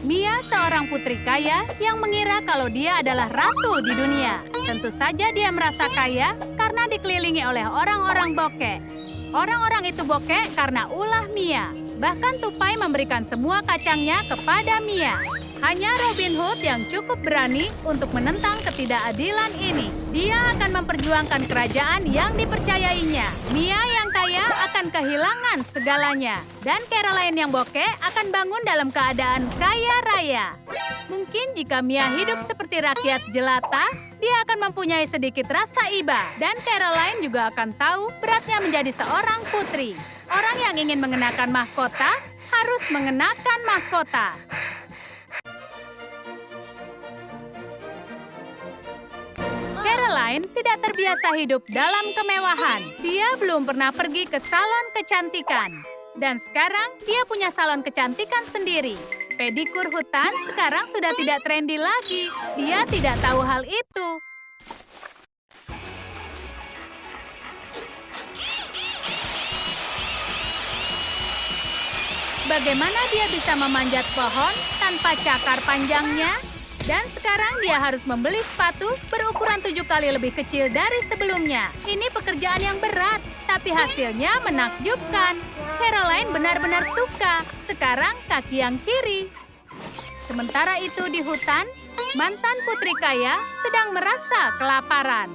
Mia seorang putri kaya yang mengira kalau dia adalah ratu di dunia. Tentu saja dia merasa kaya karena dikelilingi oleh orang-orang bokek. Orang-orang itu bokek karena ulah Mia. Bahkan tupai memberikan semua kacangnya kepada Mia. Hanya Robin Hood yang cukup berani untuk menentang ketidakadilan ini. Dia akan memperjuangkan kerajaan yang dipercayainya. Mia yang kaya akan kehilangan segalanya. Dan Caroline yang bokeh akan bangun dalam keadaan kaya raya. Mungkin jika Mia hidup seperti rakyat jelata, dia akan mempunyai sedikit rasa iba. Dan Caroline juga akan tahu beratnya menjadi seorang putri. Orang yang ingin mengenakan mahkota harus mengenakan mahkota. Caroline tidak terbiasa hidup dalam kemewahan. Dia belum pernah pergi ke salon kecantikan. Dan sekarang dia punya salon kecantikan sendiri. Pedikur hutan sekarang sudah tidak trendy lagi. Dia tidak tahu hal itu. Bagaimana dia bisa memanjat pohon tanpa cakar panjangnya? Dan sekarang dia harus membeli sepatu berukuran 7 kali lebih kecil dari sebelumnya. Ini pekerjaan yang berat, tapi hasilnya menakjubkan. Caroline benar-benar suka. Sekarang kaki yang kiri. Sementara itu di hutan, mantan putri kaya sedang merasa kelaparan.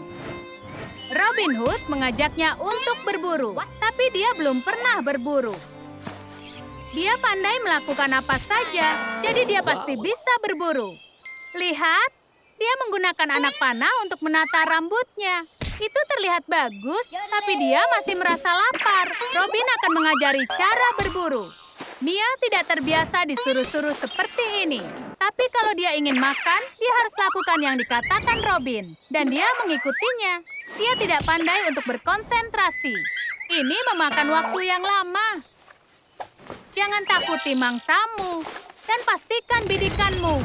Robin Hood mengajaknya untuk berburu, tapi dia belum pernah berburu. Dia pandai melakukan apa saja, jadi dia pasti bisa berburu. Lihat, dia menggunakan anak panah untuk menata rambutnya. Itu terlihat bagus, tapi dia masih merasa lapar. Robin akan mengajari cara berburu. Mia tidak terbiasa disuruh-suruh seperti ini. Tapi kalau dia ingin makan, dia harus lakukan yang dikatakan Robin. Dan dia mengikutinya. Dia tidak pandai untuk berkonsentrasi. Ini memakan waktu yang lama. Jangan takuti mangsamu. Dan pastikan bidikanmu.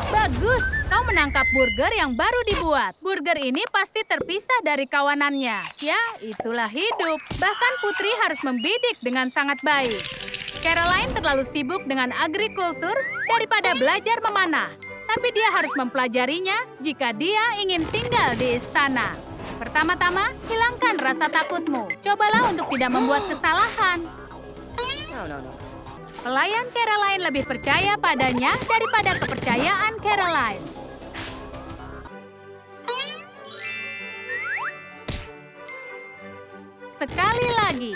Bagus, kau menangkap burger yang baru dibuat. Burger ini pasti terpisah dari kawanannya. Ya, itulah hidup. Bahkan putri harus membidik dengan sangat baik. Caroline terlalu sibuk dengan agrikultur daripada belajar memanah. Tapi dia harus mempelajarinya jika dia ingin tinggal di istana. Pertama-tama, hilangkan rasa takutmu. Cobalah untuk tidak membuat kesalahan. Pelayan Caroline lebih percaya padanya daripada kepercayaan Caroline. Sekali lagi.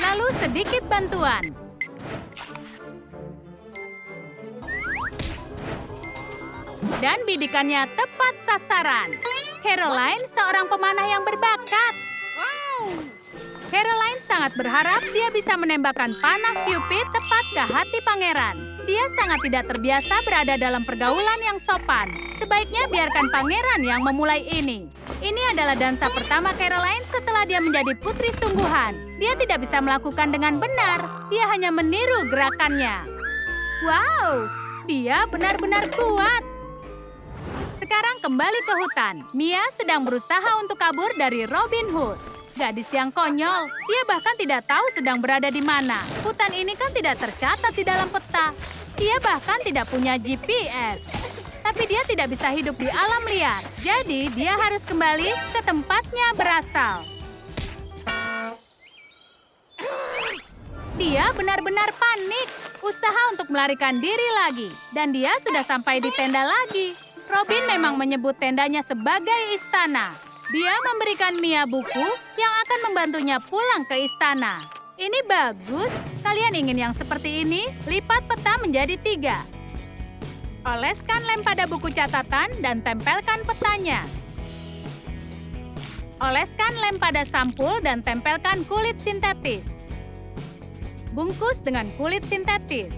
Lalu sedikit bantuan. Dan bidikannya tepat sasaran. Caroline seorang pemanah yang berbakat. Caroline sangat berharap dia bisa menembakkan panah Cupid tepat ke hati pangeran. Dia sangat tidak terbiasa berada dalam pergaulan yang sopan. Sebaiknya biarkan pangeran yang memulai ini. Ini adalah dansa pertama Caroline setelah dia menjadi putri sungguhan. Dia tidak bisa melakukan dengan benar. Dia hanya meniru gerakannya. Wow, dia benar-benar kuat. Sekarang kembali ke hutan. Mia sedang berusaha untuk kabur dari Robin Hood. Gadis yang konyol, dia bahkan tidak tahu sedang berada di mana. Hutan ini kan tidak tercatat di dalam peta. Dia bahkan tidak punya GPS. Tapi dia tidak bisa hidup di alam liar. Jadi dia harus kembali ke tempatnya berasal. Dia benar-benar panik. Usaha untuk melarikan diri lagi. Dan dia sudah sampai di tenda lagi. Robin memang menyebut tendanya sebagai istana. Dia memberikan Mia buku yang akan membantunya pulang ke istana. Ini bagus. Kalian ingin yang seperti ini? Lipat peta menjadi 3. Oleskan lem pada buku catatan dan tempelkan petanya. Oleskan lem pada sampul dan tempelkan kulit sintetis. Bungkus dengan kulit sintetis.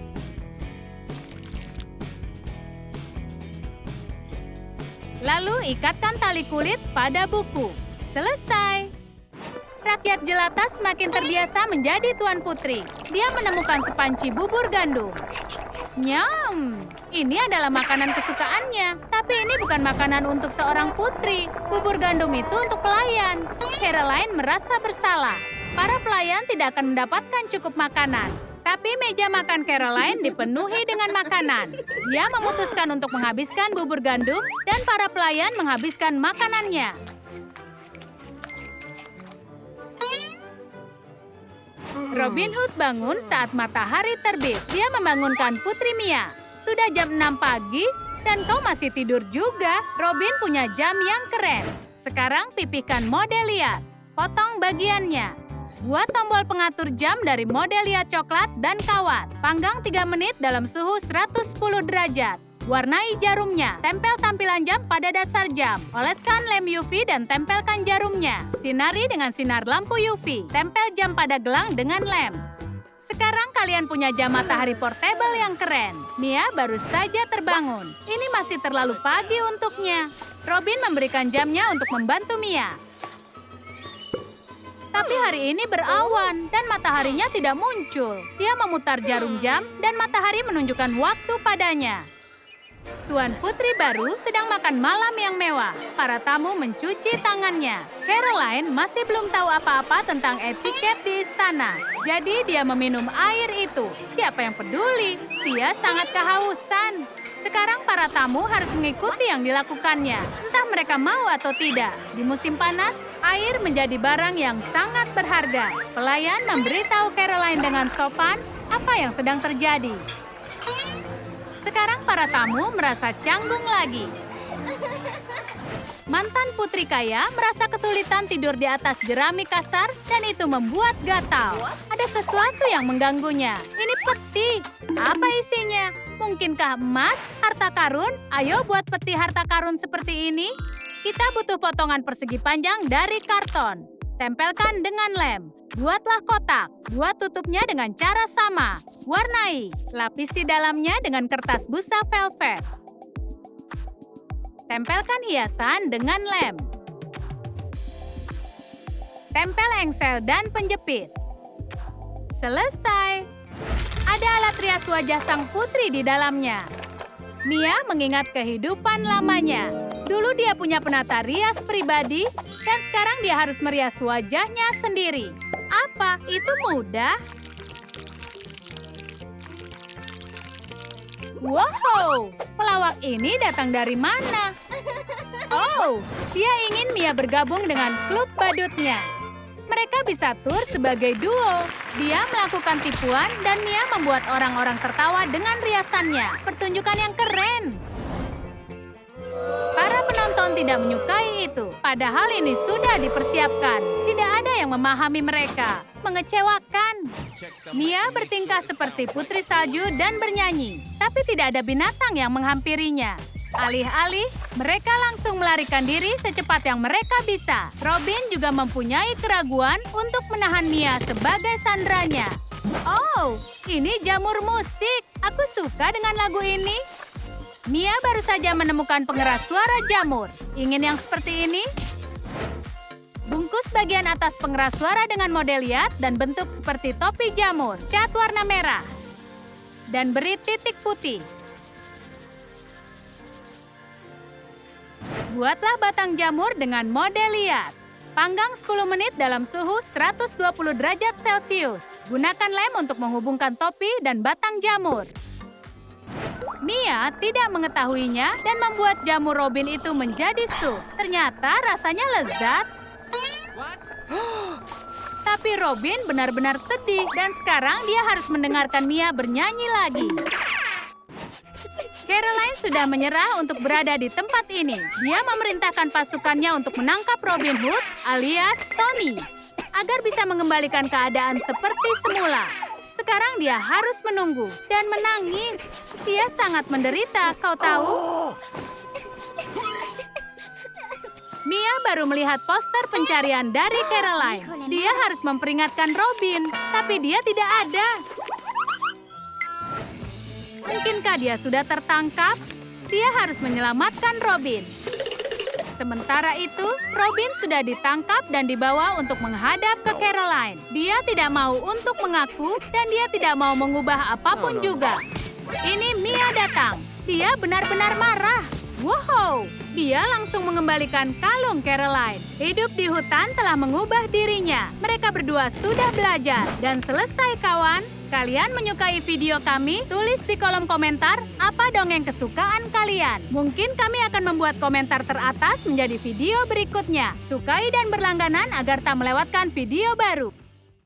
Lalu ikatkan tali kulit pada buku. Selesai. Rakyat jelata semakin terbiasa menjadi tuan putri. Dia menemukan sepanci bubur gandum. Nyam, ini adalah makanan kesukaannya. Tapi ini bukan makanan untuk seorang putri. Bubur gandum itu untuk pelayan. Caroline merasa bersalah. Para pelayan tidak akan mendapatkan cukup makanan. Tapi meja makan Caroline dipenuhi dengan makanan. Dia memutuskan untuk menghabiskan bubur gandum dan para pelayan menghabiskan makanannya. Robin Hood bangun saat matahari terbit. Dia membangunkan Putri Mia. Sudah jam 6 pagi dan kau masih tidur juga. Robin punya jam yang keren. Sekarang pipihkan model liat. Potong bagiannya. Buat tombol pengatur jam dari model liat coklat dan kawat. Panggang 3 menit dalam suhu 110 derajat. Warnai jarumnya. Tempel tampilan jam pada dasar jam. Oleskan lem UV dan tempelkan jarumnya. Sinari dengan sinar lampu UV. Tempel jam pada gelang dengan lem. Sekarang kalian punya jam matahari portable yang keren. Mia baru saja terbangun. Ini masih terlalu pagi untuknya. Robin memberikan jamnya untuk membantu Mia. Tapi hari ini berawan dan mataharinya tidak muncul. Dia memutar jarum jam dan matahari menunjukkan waktu padanya. Tuan Putri baru sedang makan malam yang mewah. Para tamu mencuci tangannya. Caroline masih belum tahu apa-apa tentang etiket di istana. Jadi dia meminum air itu. Siapa yang peduli? Dia sangat kehausan. Sekarang para tamu harus mengikuti yang dilakukannya. Entah mereka mau atau tidak. Di musim panas, air menjadi barang yang sangat berharga. Pelayan memberitahu Caroline dengan sopan apa yang sedang terjadi. Sekarang para tamu merasa canggung lagi. Mantan putri kaya merasa kesulitan tidur di atas jerami kasar dan itu membuat gatal. Ada sesuatu yang mengganggunya. Ini peti. Apa isinya? Mungkinkah emas, harta karun? Ayo buat peti harta karun seperti ini. Kita butuh potongan persegi panjang dari karton. Tempelkan dengan lem. Buatlah kotak. Buat tutupnya dengan cara sama. Warnai. Lapisi dalamnya dengan kertas busa velvet. Tempelkan hiasan dengan lem. Tempel engsel dan penjepit. Selesai. Ada alat rias wajah sang putri di dalamnya. Mia mengingat kehidupan lamanya. Dulu dia punya penata rias pribadi, dan sekarang dia harus merias wajahnya sendiri. Apa? Itu mudah? Wow, pelawak ini datang dari mana? Oh, dia ingin Mia bergabung dengan klub badutnya. Mereka bisa tur sebagai duo. Dia melakukan tipuan dan Mia membuat orang-orang tertawa dengan riasannya. Pertunjukan yang keren. Para penonton tidak menyukai itu. Padahal ini sudah dipersiapkan. Tidak ada yang memahami mereka. Mengecewakan. Mia bertingkah seperti putri salju dan bernyanyi. Tapi tidak ada binatang yang menghampirinya. Alih-alih, mereka langsung melarikan diri secepat yang mereka bisa. Robin juga mempunyai keraguan untuk menahan Mia sebagai sandranya. Oh, ini jamur musik. Aku suka dengan lagu ini. Mia baru saja menemukan pengeras suara jamur. Ingin yang seperti ini? Bungkus bagian atas pengeras suara dengan model liat dan bentuk seperti topi jamur. Cat warna merah. Dan beri titik putih. Buatlah batang jamur dengan model liat. Panggang 10 menit dalam suhu 120 derajat Celcius. Gunakan lem untuk menghubungkan topi dan batang jamur. Mia tidak mengetahuinya dan membuat jamur Robin itu menjadi sup. Ternyata rasanya lezat. Tapi Robin benar-benar sedih dan sekarang dia harus mendengarkan Mia bernyanyi lagi. Caroline sudah menyerah untuk berada di tempat ini. Dia memerintahkan pasukannya untuk menangkap Robin Hood alias Tony agar bisa mengembalikan keadaan seperti semula. Sekarang dia harus menunggu dan menangis. Dia sangat menderita, kau tahu? Mia baru melihat poster pencarian dari Caroline. Dia harus memperingatkan Robin, tapi dia tidak ada. Mungkinkah dia sudah tertangkap? Dia harus menyelamatkan Robin. Sementara itu, Robin sudah ditangkap dan dibawa untuk menghadap ke Caroline. Dia tidak mau untuk mengaku dan dia tidak mau mengubah apapun juga. Ini Mia datang. Dia benar-benar marah. Wow, dia langsung mengembalikan kalung Caroline. Hidup di hutan telah mengubah dirinya. Mereka berdua sudah belajar. Dan selesai kawan, kalian menyukai video kami? Tulis di kolom komentar apa dongeng kesukaan kalian. Mungkin kami akan membuat komentar teratas menjadi video berikutnya. Sukai dan berlangganan agar tak melewatkan video baru.